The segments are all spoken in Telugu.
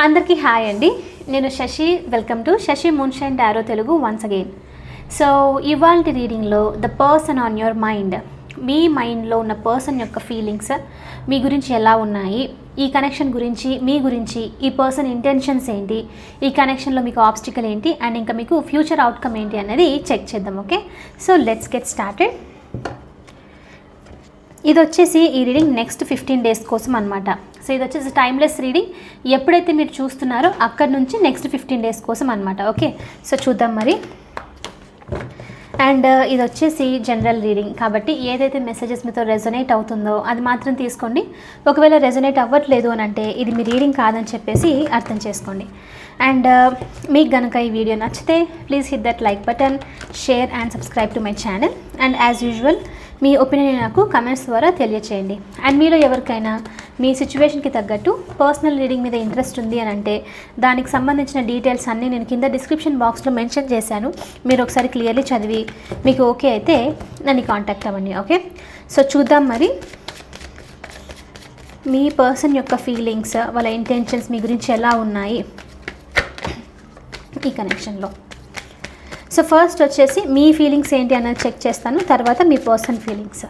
అందరికీ హాయ్ అండి. నేను Shashi. Welcome to Shashi moonshine tarot Telugu once again. So ఇవాల్టి రీడింగ్లో the person on your mind, మీ మైండ్లో ఉన్న పర్సన్ యొక్క ఫీలింగ్స్ మీ గురించి ఎలా ఉన్నాయి, ఈ కనెక్షన్ గురించి, మీ గురించి, ఈ పర్సన్ ఇంటెన్షన్స్ ఏంటి, ఈ కనెక్షన్లో మీకు ఆబ్స్టికల్ ఏంటి, అండ్ ఇంకా మీకు ఫ్యూచర్ అవుట్కమ్ ఏంటి అనేది చెక్ చేద్దాం. Okay, so let's get started. ఇది వచ్చేసి ఈ రీడింగ్ నెక్స్ట్ 15 days కోసం అనమాట. సో ఇది వచ్చేసి టైమ్లెస్ రీడింగ్. ఎప్పుడైతే మీరు చూస్తున్నారో అక్కడి నుంచి నెక్స్ట్ 15 days కోసం అనమాట. ఓకే, సో చూద్దాం మరి. అండ్ ఇది వచ్చేసి జనరల్ రీడింగ్ కాబట్టి ఏదైతే మెసేజెస్ మీతో రెజొనేట్ అవుతుందో అది మాత్రం తీసుకోండి. ఒకవేళ రెజొనేట్ అవ్వట్లేదు అని అంటే ఇది మీ రీడింగ్ కాదని చెప్పేసి అర్థం చేసుకోండి. అండ్ మీకు కనుక ఈ వీడియో నచ్చితే please hit that like button, share and subscribe to my channel. And as usual me opinion నాకు కమెంట్స్ ద్వారా తెలియచేయండి. అండ్ మీలో ఎవరికైనా మీ సిచ్యువేషన్కి తగ్గట్టు పర్సనల్ రీడింగ్ మీద ఇంట్రెస్ట్ ఉంది అని అంటే దానికి సంబంధించిన డీటెయిల్స్ అన్నీ నేను కింద డిస్క్రిప్షన్ బాక్స్లో మెన్షన్ చేశాను. మీరు ఒకసారి క్లియర్లీ చదివి మీకు ఓకే అయితే నన్ను కాంటాక్ట్ అవ్వండి. ఓకే, సో చూద్దాం మరి మీ పర్సన్ యొక్క ఫీలింగ్స్, వాళ్ళ ఇంటెన్షన్స్ మీ గురించి ఎలా ఉన్నాయి ఈ కనెక్షన్లో. సో ఫస్ట్ వచ్చేసి మీ ఫీలింగ్స్ ఏంటి అన్నది చెక్ చేస్తాను, తర్వాత మీ person feelings.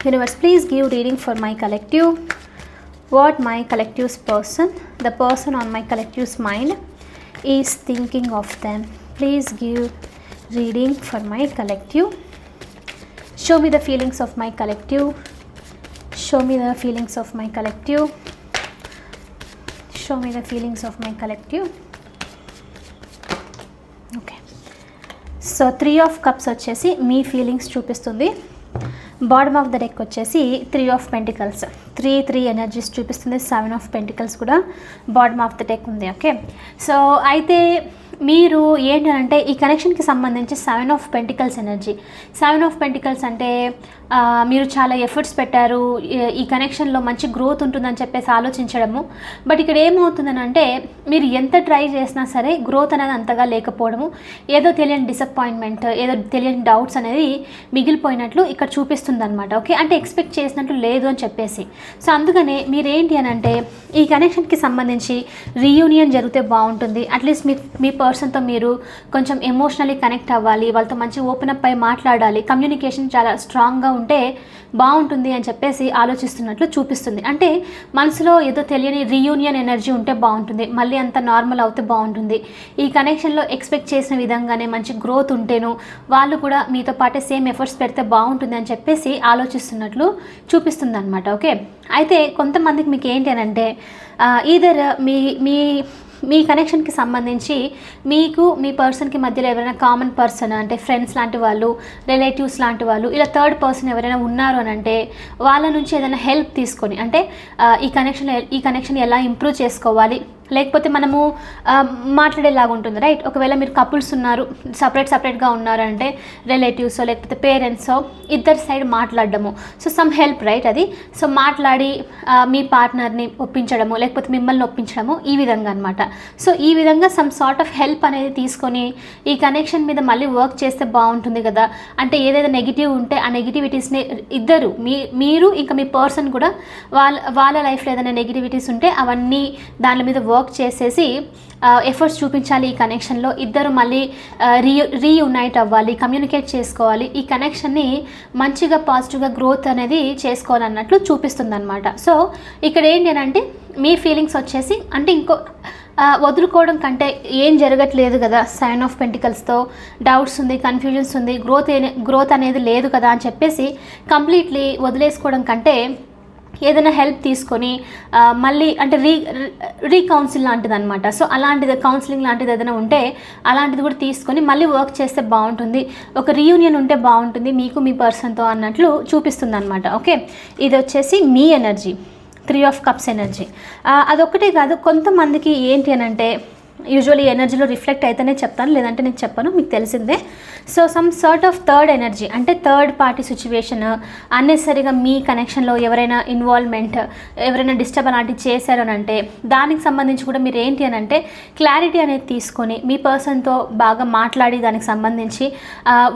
Universe, please give reading for my collective. What my collectives person, the person on my collectives mind is thinking of them. Please give reading for my collective. Show me the feelings of my collective. Show me the feelings of my collective. Show me the feelings of my collective. Okay, so 3 of Cups వచ్చేసి మీ ఫీలింగ్స్ చూపిస్తుంది. బాటమ్ ఆఫ్ ద డెక్ వచ్చేసి 3 of Pentacles, 3 ఎనర్జీస్ చూపిస్తుంది. 7 of Pentacles కూడా బాటమ్ ఆఫ్ ద డెక్ ఉంది. ఓకే, సో అయితే మీరు ఏంటంటే ఈ కనెక్షన్కి సంబంధించి 7 of Pentacles energy. 7 of Pentacles అంటే మీరు చాలా ఎఫర్ట్స్ పెట్టారు, ఈ కనెక్షన్లో మంచి గ్రోత్ ఉంటుందని చెప్పేసి ఆలోచించడము. బట్ ఇక్కడ ఏమవుతుందని అంటే మీరు ఎంత ట్రై చేసినా సరే గ్రోత్ అనేది అంతగా లేకపోవడము, ఏదో తెలియని డిసప్పాయింట్మెంట్, ఏదో తెలియని డౌట్స్ అనేది మిగిలిపోయినట్లు ఇక్కడ చూపిస్తుంది అనమాట. ఓకే, అంటే ఎక్స్పెక్ట్ చేసినట్లు లేదు అని చెప్పేసి. సో అందుకనే మీరేంటి అని అంటే ఈ కనెక్షన్కి సంబంధించి రీయూనియన్ జరిగితే బాగుంటుంది. అట్లీస్ట్ మీ పర్సన్తో మీరు కొంచెం ఎమోషనల్లీ కనెక్ట్ అవ్వాలి, వాళ్ళతో మంచి ఓపెన్ అప్ అయి మాట్లాడాలి, కమ్యూనికేషన్ చాలా స్ట్రాంగ్గా ఉంటే బాగుంటుంది అని చెప్పేసి ఆలోచిస్తున్నట్లు చూపిస్తుంది. అంటే మనసులో ఏదో తెలియని రీయూనియన్ ఎనర్జీ ఉంటే బాగుంటుంది, మళ్ళీ అంత నార్మల్ అవుతే బాగుంటుంది. ఈ కనెక్షన్లో ఎక్స్పెక్ట్ చేసిన విధంగానే మంచి గ్రోత్ ఉంటేను వాళ్ళు కూడా మీతో పాటే సేమ్ ఎఫర్ట్స్ పెడితే బాగుంటుంది అని చెప్పేసి ఆలోచిస్తున్నట్లు చూపిస్తుంది అనమాట. ఓకే, అయితే కొంతమందికి మీకు ఏంటి అని అంటే ఈధర్ మీ కనెక్షన్కి సంబంధించి మీకు మీ పర్సన్కి మధ్యలో ఎవరైనా కామన్ పర్సన్ అంటే ఫ్రెండ్స్ లాంటి వాళ్ళు, రిలేటివ్స్ లాంటి వాళ్ళు, ఇలా థర్డ్ పర్సన్ ఎవరైనా ఉన్నారు అని అంటే వాళ్ళ నుంచి ఏదైనా హెల్ప్ తీసుకొని అంటే ఈ కనెక్షన్ ఎలా ఇంప్రూవ్ చేసుకోవాలి, లేకపోతే మనము మాట్లాడేలాగా ఉంటుంది. రైట్, ఒకవేళ మీరు కపుల్స్ ఉన్నారు, సపరేట్గా ఉన్నారంటే రిలేటివ్సో లేకపోతే పేరెంట్సో ఇద్దరు సైడ్ మాట్లాడడము, సో సమ్ హెల్ప్, రైట్ అది. సో మాట్లాడి మీ పార్ట్నర్ని ఒప్పించడము లేకపోతే మిమ్మల్ని ఒప్పించడము, ఈ విధంగా అనమాట. సో ఈ విధంగా సమ్ సార్ట్ ఆఫ్ హెల్ప్ అనేది తీసుకొని ఈ కనెక్షన్ మీద మళ్ళీ వర్క్ చేస్తే బాగుంటుంది కదా. అంటే ఏదైతే నెగిటివ్ ఉంటే ఆ నెగిటివిటీస్ని ఇద్దరు మీరు ఇంకా మీ పర్సన్ కూడా వాళ్ళ లైఫ్లో ఏదైనా నెగిటివిటీస్ ఉంటే అవన్నీ దాని మీద వర్క్ చేసేసి ఎఫర్ట్స్ చూపించాలి. ఈ కనెక్షన్లో ఇద్దరు మళ్ళీ రీయునైట్ అవ్వాలి, కమ్యూనికేట్ చేసుకోవాలి, ఈ కనెక్షన్ని మంచిగా పాజిటివ్గా గ్రోత్ అనేది చేసుకోవాలన్నట్లు చూపిస్తుంది అనమాట. సో ఇక్కడ ఏంటి అని అంటే మీ ఫీలింగ్స్ వచ్చేసి అంటే వదులుకోవడం కంటే ఏం జరగట్లేదు కదా, 7 of Pentaclesతో డౌట్స్ ఉంది, కన్ఫ్యూజన్స్ ఉంది, గ్రోత్ అనేది లేదు కదా అని చెప్పేసి కంప్లీట్లీ వదిలేసుకోవడం కంటే ఏదైనా హెల్ప్ తీసుకొని మళ్ళీ అంటే రీకౌన్సిల్ లాంటిది అనమాట. సో అలాంటిది కౌన్సిలింగ్ లాంటిది ఏదైనా ఉంటే అలాంటిది కూడా తీసుకొని మళ్ళీ వర్క్ చేస్తే బాగుంటుంది, ఒక రీయూనియన్ ఉంటే బాగుంటుంది మీకు మీ పర్సన్తో అన్నట్లు చూపిస్తుంది అనమాట. ఓకే, ఇది వచ్చేసి మీ ఎనర్జీ, 3 of Cups ఎనర్జీ. అదొక్కటే కాదు, కొంతమందికి ఏంటి అని అంటే యూజువల్లీ ఎనర్జీలో రిఫ్లెక్ట్ అయితేనే చెప్తాను, లేదంటే నేను చెప్పను, మీకు తెలిసిందే. So some sort of third energy అంటే థర్డ్ పార్టీ సిచ్యువేషన్, అన్నెసరీగా మీ కనెక్షన్లో ఎవరైనా ఇన్వాల్వ్మెంట్, ఎవరైనా డిస్టర్బ్ అలాంటివి చేశారు అని అంటే దానికి సంబంధించి కూడా మీరు ఏంటి అని అంటే క్లారిటీ అనేది తీసుకొని మీ పర్సన్తో బాగా మాట్లాడి దానికి సంబంధించి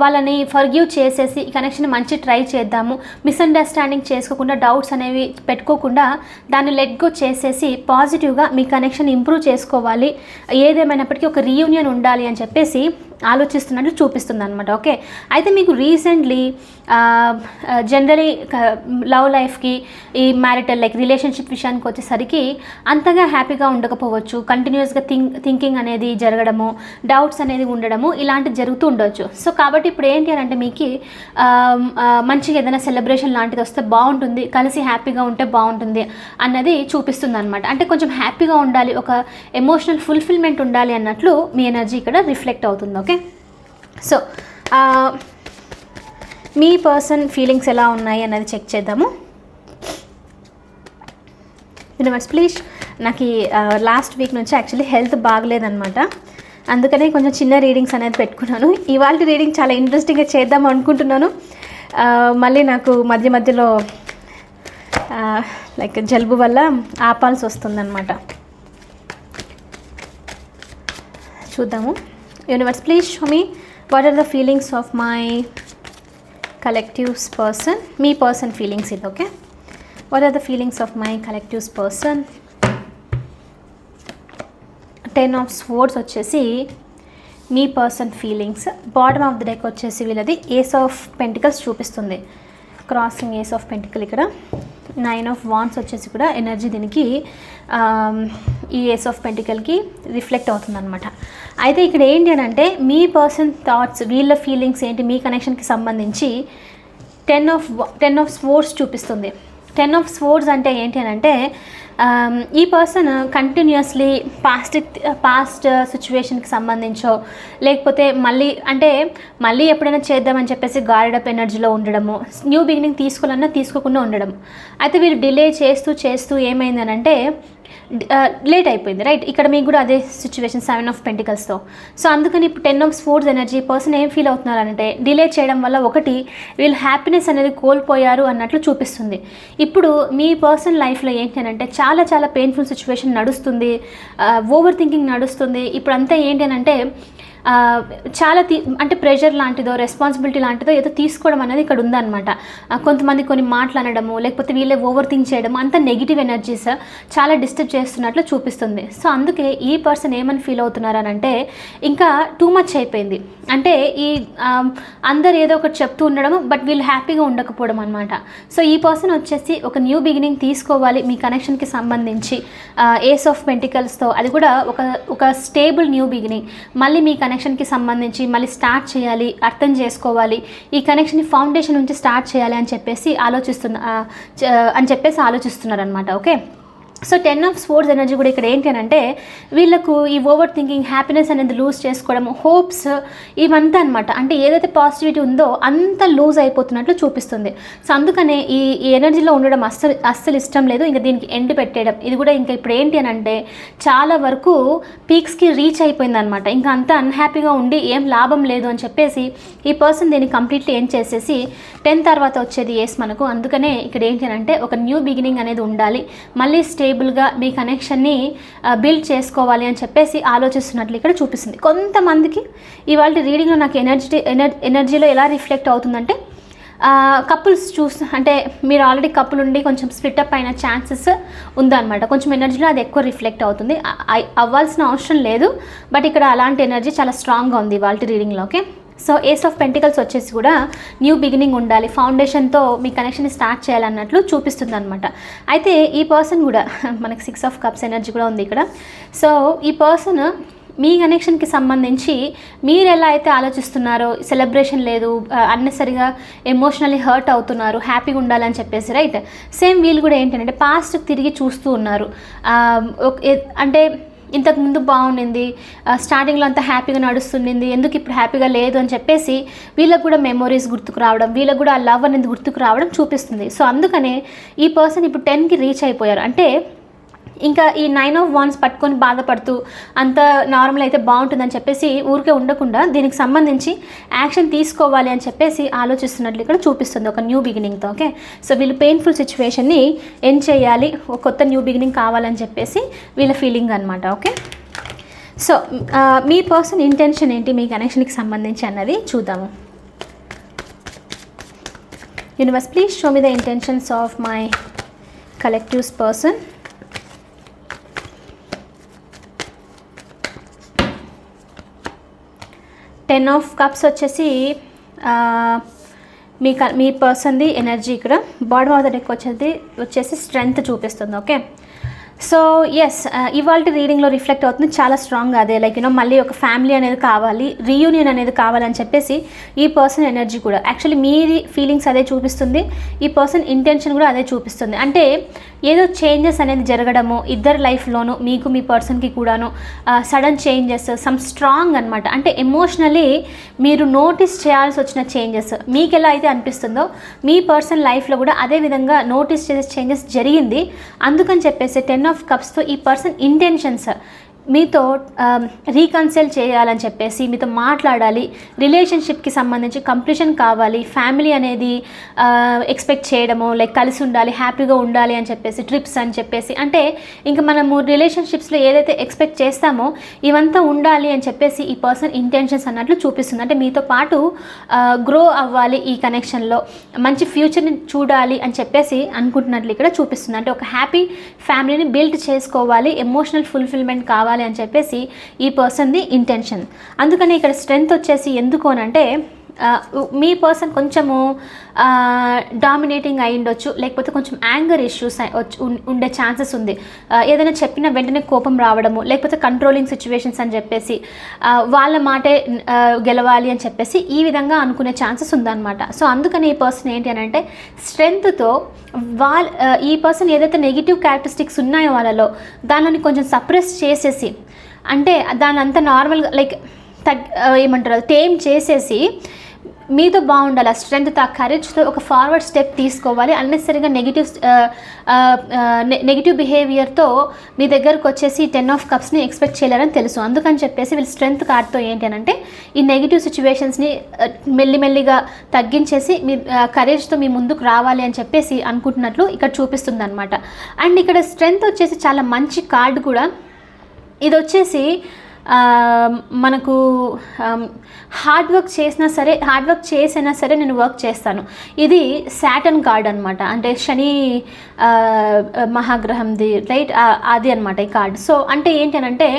వాళ్ళని ఫర్గివ్ చేసేసి ఈ కనెక్షన్ మంచి ట్రై చేద్దాము, మిస్అండర్స్టాండింగ్ చేసుకోకుండా, డౌట్స్ అనేవి పెట్టుకోకుండా దాన్ని లెట్ గో చేసేసి పాజిటివ్గా మీ కనెక్షన్ ఇంప్రూవ్ చేసుకోవాలి, ఏదేమైనప్పటికీ ఒక రీయూనియన్ ఉండాలి అని చెప్పేసి ఆలోచిస్తున్నట్లు చూపిస్తుంది అనమాట. ఓకే, అయితే మీకు రీసెంట్లీ జనరలీ లవ్ లైఫ్కి ఈ మ్యారిటల్ లైక్ రిలేషన్షిప్ విషయానికి వచ్చేసరికి అంతగా హ్యాపీగా ఉండకపోవచ్చు, కంటిన్యూస్గా థింకింగ్ అనేది జరగడము, డౌట్స్ అనేది ఉండడము ఇలాంటివి జరుగుతూ ఉండవచ్చు. సో కాబట్టి ఇప్పుడు ఏంటి అని అంటే మీకు మంచిగా ఏదైనా సెలబ్రేషన్ లాంటిది వస్తే బాగుంటుంది, కలిసి హ్యాపీగా ఉంటే బాగుంటుంది అన్నది చూపిస్తుంది అనమాట. అంటే కొంచెం హ్యాపీగా ఉండాలి, ఒక ఎమోషనల్ ఫుల్ఫిల్మెంట్ ఉండాలి అన్నట్లు మీ ఎనర్జీ ఇక్కడ రిఫ్లెక్ట్ అవుతుంది. ఓకే, సో మీ పర్సన్ ఫీలింగ్స్ ఎలా ఉన్నాయి అన్నది చెక్ చేద్దాము. యూనివర్స్ ప్లీజ్, నాకు లాస్ట్ వీక్ నుంచి యాక్చువల్లీ హెల్త్ బాగలేదన్నమాట, అందుకనే కొంచెం చిన్న రీడింగ్స్ అనేది పెట్టుకున్నాను. ఇవాళ రీడింగ్ చాలా ఇంట్రెస్టింగ్గా చేద్దాం అనుకుంటున్నాను, మళ్ళీ నాకు మధ్య మధ్యలో లైక్ జలుబు వల్ల ఆపాల్సి వస్తుందన్నమాట. చూద్దాము. Universe please show me what are the feelings of my collectives person. మీ పర్సన్ ఫీలింగ్స్ ఇది. Okay, what are the feelings of my collectives person. 10 of swords వచ్చేసి మీ person feelings. Bottom of the deck వచ్చేసి వీళ్ళది ఏస్ ఆఫ్ పెంటికల్స్ చూపిస్తుంది, క్రాసింగ్ ఏస్ ఆఫ్ పెంటికల్. ఇక్కడ 9 ఆఫ్ వాండ్స్ వచ్చేసి కూడా ఎనర్జీ దీనికి ఈ ఏస్ ఆఫ్ పెంటికల్కి రిఫ్లెక్ట్ అవుతుంది అనమాట. అయితే ఇక్కడ ఏంటి అని అంటే మీ పర్సన్ థాట్స్, వీళ్ళ ఫీలింగ్స్ ఏంటి మీ కనెక్షన్కి సంబంధించి 10 ఆఫ్ స్వోర్డ్స్ చూపిస్తుంది. 10 ఆఫ్ స్వోర్డ్స్ అంటే ఏంటి అని అంటే ఈ పర్సన్ కంటిన్యూస్లీ పాస్ట్ సిచ్యువేషన్కి సంబంధించో లేకపోతే మళ్ళీ ఎప్పుడైనా చేద్దామని చెప్పేసి గార్డప్ ఎనర్జీలో ఉండడము, న్యూ బిగినింగ్ తీసుకోవాలన్నా తీసుకోకుండా ఉండడం. అయితే వీళ్ళు డిలే చేస్తూ ఏమైందని అంటే లేట్ అయిపోయింది, రైట్. ఇక్కడ మీకు కూడా అదే సిచ్యువేషన్ 7 ఆఫ్ పెంటికల్స్తో. సో అందుకని ఇప్పుడు 10 ఆఫ్ స్వోర్డ్స్ ఎనర్జీ పర్సన్ ఏం ఫీల్ అవుతున్నారంటే డిలే చేయడం వల్ల ఒకటి వీళ్ళు హ్యాపీనెస్ అనేది కోల్పోయారు అన్నట్లు చూపిస్తుంది. ఇప్పుడు మీ పర్సన్ లైఫ్లో ఏంటి అంటే చాలా చాలా పెయిన్ఫుల్ సిచ్యువేషన్ నడుస్తుంది, ఓవర్ థింకింగ్ నడుస్తుంది. ఇప్పుడు అంతా ఏంటి అని అంటే చాలా అంటే ప్రెషర్ లాంటిదో రెస్పాన్సిబిలిటీ లాంటిదో ఏదో తీసుకోవడం అనేది ఇక్కడ ఉందన్నమాట. కొంతమంది కొన్ని మాట్లాడడము లేకపోతే వీళ్ళే ఓవర్ థింక్ చేయడము, అంత నెగిటివ్ ఎనర్జీస్ చాలా డిస్టర్బ్ చేస్తున్నట్లు చూపిస్తుంది. సో అందుకే ఈ పర్సన్ ఏమని ఫీల్ అవుతున్నారనంటే ఇంకా టూ మచ్ అయిపోయింది, అంటే ఈ అందరు ఏదో ఒకటి చెప్తూ ఉండడం బట్ వీళ్ళు హ్యాపీగా ఉండకపోవడం అనమాట. సో ఈ పర్సన్ వచ్చేసి ఒక న్యూ బిగినింగ్ తీసుకోవాలి మీ కనెక్షన్కి సంబంధించి, ఏస్ ఆఫ్ పెంటికల్స్తో, అది కూడా ఒక స్టేబుల్ న్యూ బిగినింగ్. మళ్ళీ మీ కనెక్షన్కి సంబంధించి మళ్ళీ స్టార్ట్ చేయాలి, అర్థం చేసుకోవాలి, ఈ కనెక్షన్ని ఫౌండేషన్ నుంచి స్టార్ట్ చేయాలి అని చెప్పేసి ఆలోచిస్తున్నారు అనమాట. Okay, so 10 of swords energy కూడా ఇక్కడ ఏంటి అని అంటే వీళ్ళకు ఈ ఓవర్ థింకింగ్, హ్యాపీనెస్ అనేది లూజ్ చేసుకోవడం, హోప్స్ ఇవంతా అనమాట. అంటే ఏదైతే పాజిటివిటీ ఉందో అంత లూజ్ అయిపోతున్నట్లు చూపిస్తుంది. సో అందుకనే ఈ ఎనర్జీలో ఉండడం అస్సలు ఇష్టం లేదు, ఇంకా దీనికి ఎండ్ పెట్టేయడం. ఇది కూడా ఇంకా ఇప్పుడు ఏంటి అని అంటే చాలా వరకు పీక్స్కి రీచ్ అయిపోయింది అనమాట. ఇంకా అంతా అన్హ్యాపీగా ఉండి ఏం లాభం లేదు అని చెప్పేసి ఈ పర్సన్ దీన్ని కంప్లీట్లీ ఎండ్ చేసేసి 10 తర్వాత వచ్చేది ఏస్ మనకు. అందుకనే ఇక్కడ ఏంటి అని అంటే ఒక న్యూ బిగినింగ్ అనేది ఉండాలి, మళ్ళీ స్టేబుల్గా మీ కనెక్షన్ని బిల్డ్ చేసుకోవాలి అని చెప్పేసి ఆలోచిస్తున్నట్లు ఇక్కడ చూపిస్తుంది. కొంతమందికి ఇవాళ రీడింగ్లో నాకు ఎనర్జీలో ఎలా రిఫ్లెక్ట్ అవుతుందంటే కపుల్స్ అంటే మీరు ఆల్రెడీ కపుల్ ఉండి కొంచెం స్ప్లిటప్ అయిన ఛాన్సెస్ ఉందన్నమాట. కొంచెం ఎనర్జీలో అది ఎక్కువ రిఫ్లెక్ట్ అవుతుంది, అవ్వాల్సిన అవసరం లేదు, బట్ ఇక్కడ అలాంటి ఎనర్జీ చాలా స్ట్రాంగ్గా ఉంది ఇవాళ రీడింగ్లో. Okay, so ace of pentacles వచ్చేసి కూడా న్యూ బిగినింగ్ ఉండాలి, ఫౌండేషన్తో మీ కనెక్షన్ని స్టార్ట్ చేయాలన్నట్లు చూపిస్తుంది అనమాట. అయితే ఈ పర్సన్ కూడా మనకి 6 ఆఫ్ కప్స్ ఎనర్జీ కూడా ఉంది ఇక్కడ. సో ఈ పర్సన్ మీ కనెక్షన్కి సంబంధించి మీరు ఎలా అయితే ఆలోచిస్తున్నారో, సెలబ్రేషన్ లేదు, అన్నెసరిగా ఎమోషనల్లీ హర్ట్ అవుతున్నారు, హ్యాపీగా ఉండాలని చెప్పేసి, రైట్. సేమ్ వీళ్ళు కూడా ఏంటంటే పాస్ట్కి తిరిగి చూస్తూ ఉన్నారు. అంటే ఇంతకుముందు బాగుండింది, స్టార్టింగ్లో అంతా హ్యాపీగా నడుస్తుండింది, ఎందుకు ఇప్పుడు హ్యాపీగా లేదు అని చెప్పేసి వీళ్ళకు కూడా మెమొరీస్ గుర్తుకు రావడం, వీళ్ళకు కూడా ఆ లవ్ అనేది గుర్తుకు రావడం చూపిస్తుంది. సో అందుకనే ఈ పర్సన్ ఇప్పుడు 10కి రీచ్ అయిపోయారు. అంటే ఇంకా ఈ 9 ఆఫ్ వాండ్స్ పట్టుకొని బాధపడుతూ అంత నార్మల్ అయితే బాగుంటుందని చెప్పేసి ఊరికే ఉండకుండా దీనికి సంబంధించి యాక్షన్ తీసుకోవాలి అని చెప్పేసి ఆలోచిస్తున్నట్లు ఇక్కడ చూపిస్తుంది ఒక న్యూ బిగినింగ్తో. ఓకే, సో వీళ్ళు పెయిన్ఫుల్ సిచ్యువేషన్ని ఎండ్ చేయాలి, ఒక కొత్త న్యూ బిగినింగ్ కావాలని చెప్పేసి వీళ్ళ ఫీలింగ్ అనమాట. ఓకే, సో మీ పర్సన్ ఇంటెన్షన్ ఏంటి మీ కనెక్షన్కి సంబంధించి అన్నది చూద్దాము. Universe, please show me the intentions of my collectives person. Ten of cups వచ్చేసి మీ పర్సన్ది ఎనర్జీ ఇక్కడ. బాటమ్ ఆఫ్ ద డెక్ వచ్చేసి స్ట్రెంగ్త్ చూపిస్తుంది. ఓకే, సో ఎస్, ఇవాళ రీడింగ్లో రిఫ్లెక్ట్ అవుతుంది చాలా స్ట్రాంగ్ అదే, లైక్ మళ్ళీ ఒక ఫ్యామిలీ అనేది కావాలి, రీయూనియన్ అనేది కావాలని చెప్పేసి ఈ పర్సన్ ఎనర్జీ కూడా యాక్చువల్లీ మీది ఫీలింగ్స్ అదే చూపిస్తుంది, ఈ పర్సన్ ఇంటెన్షన్ కూడా అదే చూపిస్తుంది. అంటే ఏదో చేంజెస్ అనేది జరగడము ఇద్దరు లైఫ్లోనూ, మీకు మీ పర్సన్కి కూడాను సడన్ చేంజెస్, సమ్ స్ట్రాంగ్ అనమాట. అంటే ఎమోషనలీ మీరు నోటీస్ చేయాల్సి వచ్చిన చేంజెస్ మీకు ఎలా అయితే అనిపిస్తుందో మీ పర్సన్ లైఫ్లో కూడా అదే విధంగా నోటీస్ చేసే చేంజెస్ జరిగింది. అందుకని చెప్పేసి 10 ఆఫ్ కప్స్తో ఈ పర్సన్ ఇంటెన్షన్స్ మీతో రీకన్సిల్ చేయాలని చెప్పేసి, మీతో మాట్లాడాలి, రిలేషన్షిప్కి సంబంధించి కంప్లీషన్ కావాలి, ఫ్యామిలీ అనేది ఎక్స్పెక్ట్ చేయడము, లైక్ కలిసి ఉండాలి, హ్యాపీగా ఉండాలి అని చెప్పేసి, ట్రిప్స్ అని చెప్పేసి, అంటే ఇంకా మనము రిలేషన్షిప్స్లో ఏదైతే ఎక్స్పెక్ట్ చేస్తామో ఇవంతా ఉండాలి అని చెప్పేసి ఈ పర్సన్ ఇంటెన్షన్స్ అన్నట్లు చూపిస్తుంది. అంటే మీతో పాటు గ్రో అవ్వాలి, ఈ కనెక్షన్లో మంచి ఫ్యూచర్ని చూడాలి అని చెప్పేసి అనుకుంటున్నట్లు ఇక్కడ చూపిస్తుంది. అంటే ఒక హ్యాపీ ఫ్యామిలీని బిల్డ్ చేసుకోవాలి, ఎమోషనల్ ఫుల్ఫిల్మెంట్ కావాలి అని చెప్పేసి ఈ పర్సన్ది ఇంటెన్షన్. అందుకని ఇక్కడ స్ట్రెంగ్త్ వచ్చేసి ఎందుకు అనంటే మీ పర్సన్ కొంచెము డామినేటింగ్ అయి ఉండొచ్చు, లేకపోతే కొంచెం యాంగర్ ఇష్యూస్ ఉండే ఛాన్సెస్ ఉంది. ఏదైనా చెప్పిన వెంటనే కోపం రావడము, లేకపోతే కంట్రోలింగ్ సిచ్యువేషన్స్ అని చెప్పేసి వాళ్ళ మాటే గెలవాలి అని చెప్పేసి ఈ విధంగా అనుకునే ఛాన్సెస్ ఉందన్నమాట. సో అందుకని ఈ పర్సన్ ఏంటి అని అంటే స్ట్రెంగ్త్తో ఈ పర్సన్ ఏదైతే నెగిటివ్ క్యారెక్టరిస్టిక్స్ ఉన్నాయో వాళ్ళలో దానిని కొంచెం సప్రెస్ చేసేసి, అంటే దాని అంతా నార్మల్గా లైక్ ఏమంటారు టేమ్ చేసేసి మీతో బాగుండాలి, ఆ స్ట్రెంగ్త్తో ఆ కరేజ్తో ఒక ఫార్వర్డ్ స్టెప్ తీసుకోవాలి. అన్నెసరిగా నెగిటివ్ బిహేవియర్తో మీ దగ్గరకు వచ్చేసి 10 ఆఫ్ కప్స్ని ఎక్స్పెక్ట్ చేయలేరని తెలుసు. అందుకని చెప్పేసి వీళ్ళు స్ట్రెంగ్త్ కార్డ్తో ఏంటి అని అంటే ఈ నెగిటివ్ సిచ్యువేషన్స్ని మెల్లిమెల్లిగా తగ్గించేసి మీ కరేజ్తో మీ ముందుకు రావాలి అని చెప్పేసి అనుకుంటున్నట్లు ఇక్కడ చూపిస్తుంది అనమాట. అండ్ ఇక్కడ స్ట్రెంగ్త్ వచ్చేసి చాలా మంచి కార్డు కూడా. ఇది వచ్చేసి మనకు హార్డ్ వర్క్ చేసినా సరే నేను వర్క్ చేస్తాను, ఇది సాటర్న్ కార్డ్ అనమాట. అంటే శని మహాగ్రహంది రైట్, అది అనమాట ఈ కార్డ్. సో అంటే ఏంటి అని అంటే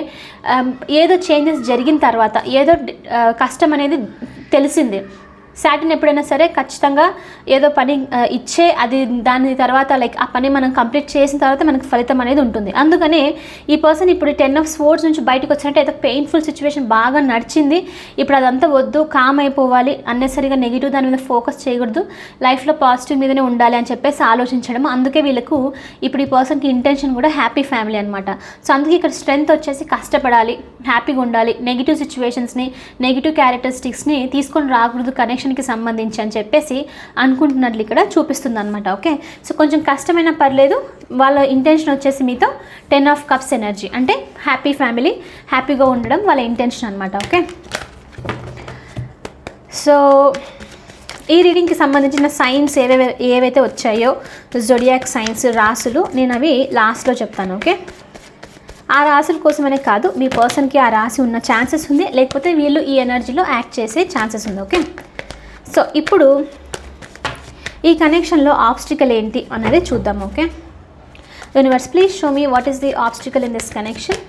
ఏదో చేంజెస్ జరిగిన తర్వాత ఏదో కష్టం అనేది తెలిసింది. సాటర్న్ ఎప్పుడైనా సరే ఖచ్చితంగా ఏదో పని ఇచ్చే అది దాని తర్వాత లైక్ ఆ పని మనం కంప్లీట్ చేసిన తర్వాత మనకు ఫలితం అనేది ఉంటుంది. అందుకనే ఈ పర్సన్ ఇప్పుడు 10 ఆఫ్ స్పోర్ట్స్ నుంచి బయటకు వచ్చినట్టు ఏదో పెయిన్ఫుల్ సిచ్యువేషన్ బాగా నడిచింది, ఇప్పుడు అదంతా వద్దు, కామ్ అయిపోవాలి, అన్నెసరిగా నెగిటివ్ దాని మీద ఫోకస్ చేయకూడదు, లైఫ్లో పాజిటివ్ మీదనే ఉండాలి అని చెప్పేసి ఆలోచించడం. అందుకే వీళ్ళకు ఇప్పుడు ఈ పర్సన్కి ఇంటెన్షన్ కూడా హ్యాపీ ఫ్యామిలీ అనమాట. సో అందుకే ఇక్కడ స్ట్రెంగ్త్ వచ్చేసి కష్టపడాలి, హ్యాపీగా ఉండాలి, నెగిటివ్ సిచ్యువేషన్స్ని నెగిటివ్ క్యారెక్టరిస్టిక్స్ని తీసుకొని రాకూడదు కనెక్షన్కి సంబంధించి అని చెప్పేసి అనుకుంటున్నట్లు ఇక్కడ చూపిస్తుంది అనమాట. ఓకే, సో కొంచెం కష్టమైన పర్లేదు, వాళ్ళ ఇంటెన్షన్ వచ్చేసి మీతో 10 ఆఫ్ కప్స్ ఎనర్జీ, అంటే హ్యాపీ ఫ్యామిలీ, హ్యాపీగా ఉండడం వాళ్ళ ఇంటెన్షన్ అనమాట. ఓకే, సో ఈ రీడింగ్కి సంబంధించిన సైన్స్ ఏవైతే వచ్చాయో జొడియాక్ సైన్స్ రాసులు నేను అవి లాస్ట్లో చెప్తాను. ఓకే, ఆ రాసుల కోసమనే కాదు, మీ పర్సన్కి ఆ రాశి ఉన్న ఛాన్సెస్ ఉంది, లేకపోతే వీళ్ళు ఈ ఎనర్జీలో యాక్ట్ చేసే ఛాన్సెస్ ఉంది. ఓకే, సో ఇప్పుడు ఈ కనెక్షన్లో ఆబ్స్టికల్ ఏంటి అన్నది చూద్దాం. Okay, universe please show me what is the obstacle in this connection.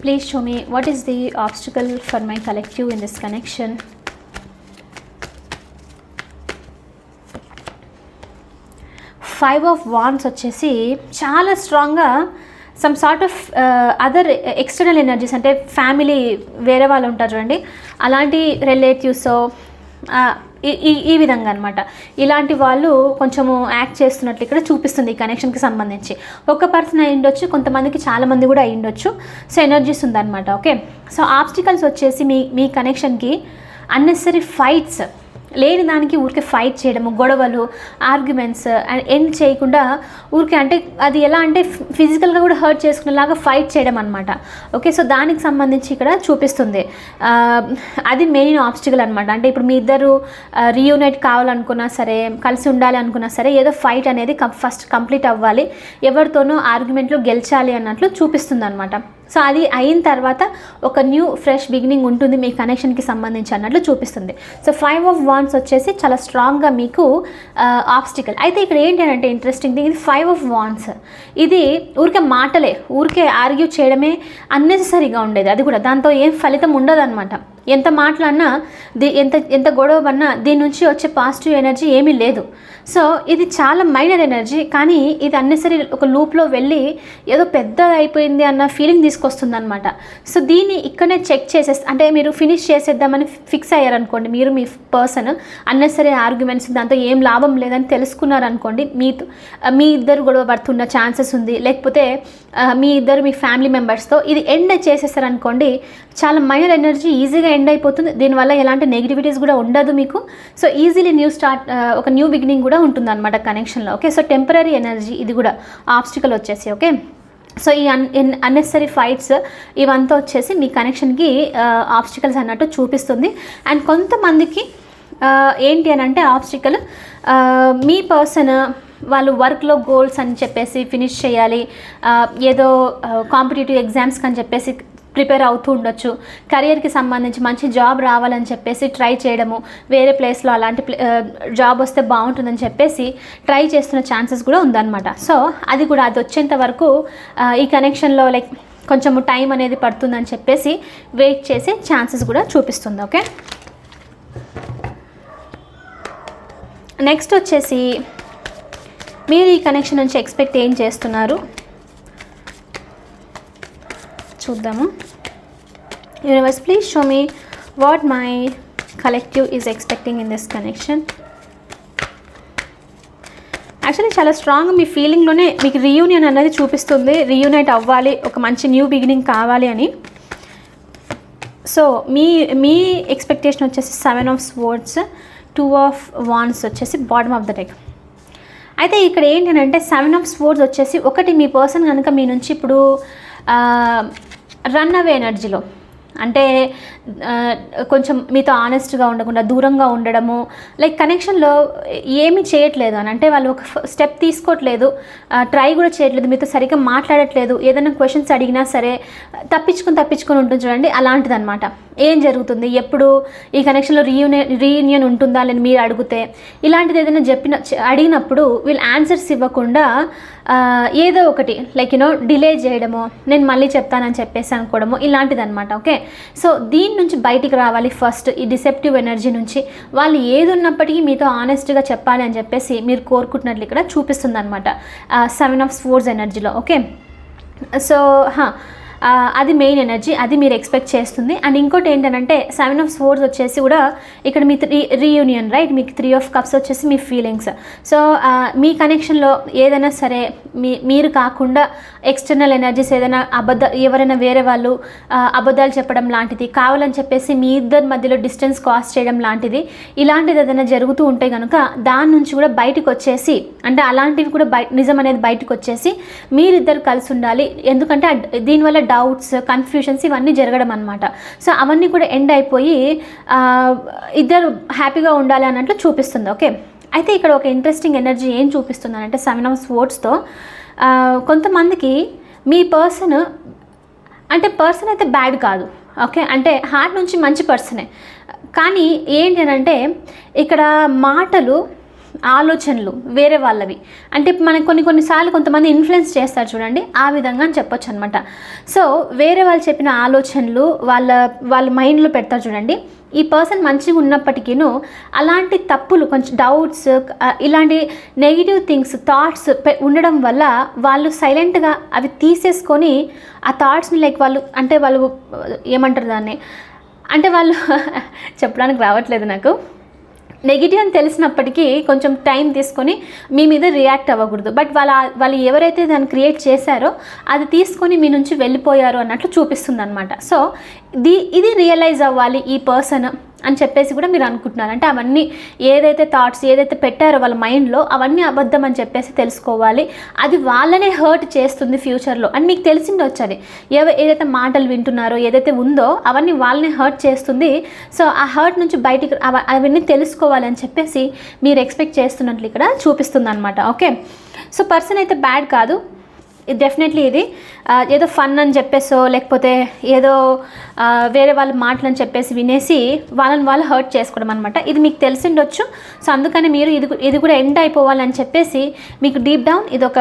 Please show me what is the obstacle for my collective in this connection. Five of wands వచ్చేసి చాలా స్ట్రాంగ్గా some sort of other external energies, అంటే ఫ్యామిలీ వేరే వాళ్ళు ఉంటారు చూడండి, అలాంటి రిలేటివ్స్ ఈ విధంగా అనమాట. ఇలాంటి వాళ్ళు కొంచెము యాక్ట్ చేస్తున్నట్లు ఇక్కడ చూపిస్తుంది ఈ కనెక్షన్కి సంబంధించి. ఒక పర్సన్ అయి ఉండొచ్చు, కొంతమందికి చాలామంది కూడా అయి ఉండొచ్చు. సో ఎనర్జీస్ ఉందన్నమాట. ఓకే, సో ఆబ్స్టికల్స్ వచ్చేసి మీ కనెక్షన్కి అన్నెసరీ ఫైట్స్, లేని దానికి ఊరికే ఫైట్ చేయడము, గొడవలు, ఆర్గ్యుమెంట్స్ అండ్ ఎండ్ చేయకుండా ఊరికే అంటే అది ఎలా అంటే ఫిజికల్గా కూడా హర్ట్ చేసుకునేలాగా ఫైట్ చేయడం అనమాట. ఓకే, సో దానికి సంబంధించి ఇక్కడ చూపిస్తుంది. అది మెయిన్ ఆబ్స్టికల్ అనమాట. అంటే ఇప్పుడు మీ ఇద్దరు రీయూనైట్ కావాలనుకున్నా సరే, కలిసి ఉండాలి అనుకున్నా సరే, ఏదో ఫైట్ అనేది ఫస్ట్ కంప్లీట్ అవ్వాలి, ఎవరితోనూ ఆర్గ్యుమెంట్లో గెలిచాలి అన్నట్లు చూపిస్తుంది అనమాట. సో అది అయిన తర్వాత ఒక న్యూ ఫ్రెష్ బిగినింగ్ ఉంటుంది మీ కనెక్షన్కి సంబంధించి అన్నట్లు చూపిస్తుంది. సో 5 of Wands వచ్చేసి చాలా స్ట్రాంగ్గా మీకు ఆబ్స్టికల్. అయితే ఇక్కడ ఏంటి అంటే ఇంట్రెస్టింగ్ థింగ్, ఇది 5 of Wands, ఇది ఊరికే మాటలే, ఊరికే ఆర్గ్యూ చేయడమే అన్నెసెసరీగా ఉండేది. అది కూడా దాంతో ఏం ఫలితం ఉండదు అనమాట. ఎంత మాట్లాడినా ఎంత గొడవ పడినా దీని నుంచి వచ్చే పాజిటివ్ ఎనర్జీ ఏమీ లేదు. సో ఇది చాలా మైనర్ ఎనర్జీ, కానీ ఇది అన్నెసరీ ఒక లూప్లో వెళ్ళి ఏదో పెద్ద అయిపోయింది అన్న ఫీలింగ్ తీసుకొస్తుంది అనమాట. సో దీన్ని ఇక్కడనే చెక్ అంటే మీరు ఫినిష్ చేసేద్దామని ఫిక్స్ అయ్యారనుకోండి, మీరు మీ పర్సన్ అన్నెసరీ ఆర్గ్యుమెంట్స్, దాంతో ఏం లాభం లేదని తెలుసుకున్నారనుకోండి, మీ ఇద్దరు గొడవ పడుతున్న ఛాన్సెస్ ఉంది, లేకపోతే మీ ఫ్యామిలీ మెంబర్స్తో ఇది ఎండ్ చేసేసారనుకోండి, చాలా మైనర్ ఎనర్జీ ఈజీగా ఎండ్ అయిపోతుంది. దీనివల్ల ఎలాంటి నెగిటివిటీస్ కూడా ఉండదు మీకు. సో ఈజీలీ ఒక న్యూ బిగినింగ్ కూడా ఉంటుంది అనమాట కనెక్షన్లో. ఓకే, సో టెంపరీ ఎనర్జీ ఇది కూడా ఆబ్స్టికల్ వచ్చేసి. ఓకే, సో ఈ అన్నెసరీ ఫైట్స్ ఇవంతా వచ్చేసి మీ కనెక్షన్కి ఆబ్స్టికల్స్ అన్నట్టు చూపిస్తుంది. అండ్ కొంతమందికి ఏంటి అని అంటే ఆబ్స్టికల్, మీ పర్సన్ వాళ్ళు వర్క్లో గోల్స్ అని చెప్పేసి ఫినిష్ చేయాలి, ఏదో కాంపిటేటివ్ ఎగ్జామ్స్కి అని చెప్పేసి ప్రిపేర్ అవుతూ ఉండొచ్చు, కెరియర్కి సంబంధించి మంచి జాబ్ రావాలని చెప్పేసి ట్రై చేయడము, వేరే ప్లేస్లో అలాంటి జాబ్ వస్తే బాగుంటుందని చెప్పేసి ట్రై చేస్తున్న ఛాన్సెస్ కూడా ఉందన్నమాట. సో అది వచ్చేంత వరకు ఈ కనెక్షన్లో లైక్ కొంచెము టైం అనేది పడుతుందని చెప్పేసి వెయిట్ చేసే ఛాన్సెస్ కూడా చూపిస్తుంది. ఓకే, నెక్స్ట్ వచ్చేసి మీరు ఈ కనెక్షన్ నుంచి ఎక్స్పెక్ట్ ఏం చేస్తున్నారు చూద్దాము. Universe, please show me what my collective is expecting in this connection. Actually చాలా స్ట్రాంగ్ మీ ఫీలింగ్లోనే మీకు రీయూనియన్ అనేది చూపిస్తుంది, రీయూనైట్ అవ్వాలి, ఒక మంచి న్యూ బిగినింగ్ కావాలి అని. సో మీ ఎక్స్పెక్టేషన్ వచ్చేసి 7 of Swords, 2 of Wands వచ్చేసి బాటమ్ ఆఫ్ ద డెక్. అయితే ఇక్కడ ఏంటంటే 7 of Swords వచ్చేసి ఒకటి మీ పర్సన్ కనుక మీ నుంచి ఇప్పుడు రన్ అవే ఎనర్జీలో, అంటే కొంచెం మీతో ఆనెస్ట్గా ఉండకుండా దూరంగా ఉండడము, లైక్ కనెక్షన్లో ఏమీ చేయట్లేదు అని అంటే వాళ్ళు ఒక స్టెప్ తీసుకోవట్లేదు, ట్రై కూడా చేయట్లేదు, మీతో సరిగ్గా మాట్లాడట్లేదు, ఏదైనా క్వశ్చన్స్ అడిగినా సరే తప్పించుకొని ఉంటుంది చూడండి, అలాంటిది అనమాట. ఏం జరుగుతుంది, ఎప్పుడు ఈ కనెక్షన్లో రీయూనియన్ ఉంటుందా అని మీరు అడిగితే, ఇలాంటిది ఏదైనా అడిగినప్పుడు వీళ్ళు ఆన్సర్స్ ఇవ్వకుండా ఏదో ఒకటి లైక్ డిలే చేయడము, నేను మళ్ళీ చెప్తానని చెప్పేసి అనుకోవడము, ఇలాంటిది అనమాట. ఓకే, సో దీని నుంచి బయటికి రావాలి ఫస్ట్, ఈ డిసెప్టివ్ ఎనర్జీ నుంచి. వాళ్ళు ఏది ఉన్నప్పటికీ మీతో ఆనెస్ట్గా చెప్పాలి అని చెప్పేసి మీరు కోరుకుంటున్నట్లు ఇక్కడ చూపిస్తుంది అనమాట 7 of Swords ఎనర్జీలో. ఓకే, సో అది మెయిన్ ఎనర్జీ, అది మీరు ఎక్స్పెక్ట్ చేస్తుంది. అండ్ ఇంకోటి ఏంటంటే 7 of Swords వచ్చేసి కూడా ఇక్కడ మీ రీయూనియన్, రైట్, మీకు 3 of Cups వచ్చేసి మీ ఫీలింగ్స్. సో మీ కనెక్షన్లో ఏదైనా సరే మీరు కాకుండా ఎక్స్టర్నల్ ఎనర్జీస్ ఏదైనా ఎవరైనా వేరే వాళ్ళు అబద్ధాలు చెప్పడం లాంటిది, కావాలని చెప్పేసి మీ ఇద్దరి మధ్యలో డిస్టెన్స్ కాస్ చేయడం లాంటిది, ఇలాంటిది ఏదైనా జరుగుతూ ఉంటే కనుక దాని నుంచి కూడా బయటకు వచ్చేసి, అంటే అలాంటివి కూడా నిజం అనేది బయటకు వచ్చేసి మీరిద్దరు కలిసి ఉండాలి. ఎందుకంటే దీనివల్ల డౌట్స్, కన్ఫ్యూషన్స్ ఇవన్నీ జరగడం అనమాట. సో అవన్నీ కూడా ఎండ్ అయిపోయి ఇద్దరు హ్యాపీగా ఉండాలి అన్నట్లు చూపిస్తుంది. ఓకే, అయితే ఇక్కడ ఒక ఇంట్రెస్టింగ్ ఎనర్జీ ఏం చూపిస్తుంది అంటే 7 of Swordsతో కొంతమందికి మీ పర్సన్ అయితే బ్యాడ్ కాదు. ఓకే, అంటే హార్ట్ నుంచి మంచి పర్సనే, కానీ ఏంటి అంటే ఇక్కడ మాటలు, ఆలోచనలు వేరే వాళ్ళవి, అంటే మనకి కొన్నిసార్లు కొంతమంది ఇన్ఫ్లుయెన్స్ చేస్తారు చూడండి, ఆ విధంగా అని చెప్పొచ్చు అనమాట. సో వేరే వాళ్ళు చెప్పిన ఆలోచనలు వాళ్ళ మైండ్లో పెడతారు చూడండి. ఈ పర్సన్ మంచిగా ఉన్నప్పటికీను అలాంటి తప్పులు, కొంచెం డౌట్స్, ఇలాంటి నెగిటివ్ థింగ్స్, థాట్స్ ఉండడం వల్ల వాళ్ళు సైలెంట్గా అవి తీసేసుకొని ఆ థాట్స్ని లైక్ వాళ్ళు ఏమంటారు దాన్ని, అంటే వాళ్ళు చెప్పడానికి రావట్లేదు నాకు, నెగిటివ్ అని తెలిసినప్పటికీ కొంచెం టైం తీసుకొని మీ మీద రియాక్ట్ అవ్వకూడదు. బట్ వాళ్ళు ఎవరైతే దాన్ని క్రియేట్ చేశారో అది తీసుకొని మీ నుంచి వెళ్ళిపోయారు అన్నట్లు చూపిస్తుంది అనమాట. సో ఇది రియలైజ్ అవ్వాలి ఈ పర్సన్ అని చెప్పేసి కూడా మీరు అనుకుంటున్నారు. అంటే అవన్నీ ఏదైతే థాట్స్ ఏదైతే పెట్టారో వాళ్ళ మైండ్లో అవన్నీ అబద్ధం అని చెప్పేసి తెలుసుకోవాలి. అది వాళ్ళనే హర్ట్ చేస్తుంది ఫ్యూచర్లో అని మీకు తెలిసిండొచ్చు. అది ఏదైతే మాటలు వింటున్నారో ఏదైతే ఉందో అవన్నీ వాళ్ళని హర్ట్ చేస్తుంది. సో ఆ హర్ట్ నుంచి బయటికి అవన్నీ తెలుసుకోవాలి అని చెప్పేసి మీరు ఎక్స్పెక్ట్ చేస్తున్నట్లు ఇక్కడ చూపిస్తుంది అనమాట. ఓకే, సో పర్సన్ అయితే బ్యాడ్ కాదు. ఇది డెఫినెట్లీ ఇది ఏదో ఫన్ అని చెప్పేసో లేకపోతే ఏదో వేరే వాళ్ళ మాటలని చెప్పేసి వినేసి వాళ్ళని వాళ్ళు హర్ట్ చేసుకోవడం అనమాట. ఇది మీకు తెలిసిండొచ్చు. సో అందుకని మీరు ఇది కూడా ఎండ్ అయిపోవాలని చెప్పేసి మీకు డీప్ డౌన్ ఇది ఒక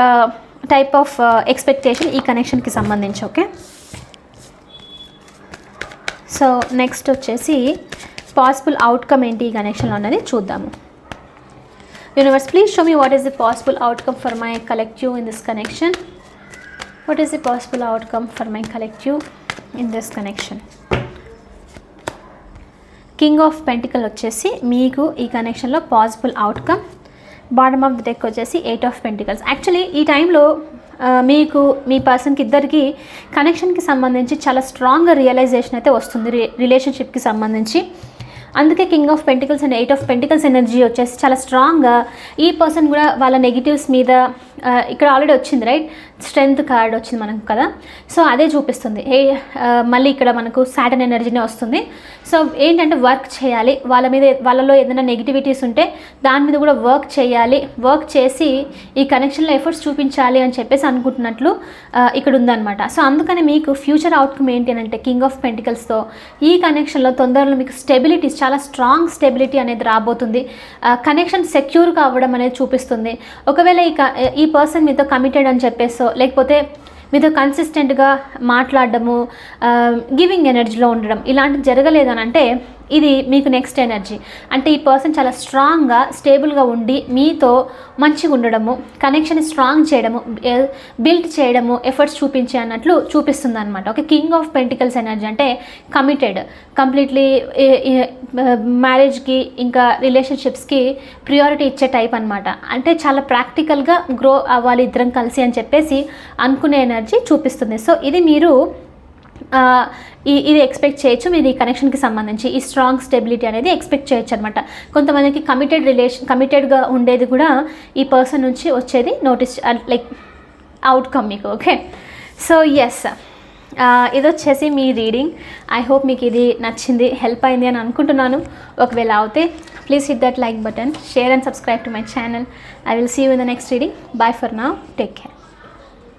టైప్ ఆఫ్ ఎక్స్పెక్టేషన్ ఈ కనెక్షన్కి సంబంధించి. ఓకే, సో నెక్స్ట్ వచ్చేసి పాసిబుల్ అవుట్కమ్ ఏంటి ఈ కనెక్షన్లో ఉన్నది చూద్దాము. Universe, please show me what is the possible outcome for my collective in this connection. What is the possible outcome for my collective in this connection? King of pentacle వచ్చేసి మీకు ఈ కనెక్షన్లో possible outcome. Bottom of the deck వచ్చేసి 8 ఆఫ్ పెంటికల్స్. యాక్చువల్లీ ఈ టైంలో మీకు మీ పర్సన్కి ఇద్దరికి కనెక్షన్కి సంబంధించి చాలా స్ట్రాంగ్గా రియలైజేషన్ అయితే వస్తుంది రిలేషన్షిప్కి సంబంధించి. అందుకే king of pentacles and 8 of pentacles energy వచ్చేసి చాలా స్ట్రాంగ్గా ఈ పర్సన్ కూడా వాళ్ళ నెగిటివ్స్ మీద ఇక్కడ ఆల్రెడీ వచ్చింది రైట్, స్ట్రెంగ్త్ కార్డ్ వచ్చింది మనకు కదా. సో అదే చూపిస్తుంది. మళ్ళీ ఇక్కడ మనకు సాటర్న్ ఎనర్జీనే వస్తుంది. సో ఏంటంటే వర్క్ చేయాలి వాళ్ళలో ఏదైనా నెగిటివిటీస్ ఉంటే దాని మీద కూడా వర్క్ చేయాలి, వర్క్ చేసి ఈ కనెక్షన్లో ఎఫర్ట్స్ చూపించాలి అని చెప్పేసి అనుకుంటున్నట్లు ఇక్కడ ఉందన్నమాట. సో అందుకని మీకు ఫ్యూచర్ అవుట్కమ్ ఏంటి అని అంటే కింగ్ ఆఫ్ పెంటికల్స్తో ఈ కనెక్షన్లో తొందరలో మీకు స్టెబిలిటీస్, చాలా స్ట్రాంగ్ స్టెబిలిటీ అనేది రాబోతుంది. కనెక్షన్ సెక్యూర్గా అవ్వడం అనేది చూపిస్తుంది. ఒకవేళ ఈ పర్సన్ మీతో కమిటెడ్ అని చెప్పేసో లేకపోతే మీతో కన్సిస్టెంట్గా మాట్లాడడము, గివింగ్ ఎనర్జీలో ఉండడం ఇలాంటివి జరగలేదని అంటే ఇది మీకు నెక్స్ట్ ఎనర్జీ. అంటే ఈ పర్సన్ చాలా స్ట్రాంగ్గా స్టేబుల్గా ఉండి మీతో మంచిగా ఉండడము, కనెక్షన్ స్ట్రాంగ్ చేయడము, బిల్డ్ చేయడము, ఎఫర్ట్స్ చూపించే అన్నట్లు చూపిస్తుంది అనమాట. Okay, king of pentacles energy అంటే కమిటెడ్, కంప్లీట్లీ మ్యారేజ్కి ఇంకా రిలేషన్షిప్స్కి ప్రియారిటీ ఇచ్చే టైప్ అనమాట. అంటే చాలా ప్రాక్టికల్గా గ్రో అవ్వాలి ఇద్దరం కలిసి అని చెప్పేసి అనుకునే ఎనర్జీ చూపిస్తుంది. సో ఇది మీరు ఇది ఎక్స్పెక్ట్ చేయొచ్చు. మీరు ఈ కనెక్షన్కి సంబంధించి ఈ స్ట్రాంగ్ స్టెబిలిటీ అనేది ఎక్స్పెక్ట్ చేయొచ్చు అనమాట. కొంతమందికి కమిటెడ్గా ఉండేది కూడా ఈ పర్సన్ నుంచి వచ్చేది నోటీస్ లైక్ అవుట్కమ్ మీకు. ఓకే, సో ఎస్, ఇది వచ్చేసి మీ రీడింగ్. ఐ హోప్ మీకు ఇది నచ్చింది, హెల్ప్ అయింది అని అనుకుంటున్నాను. ఒకవేళ అవుతే please hit that like button, share and subscribe to my channel. I will see you in the next reading. Bye for now. Take care.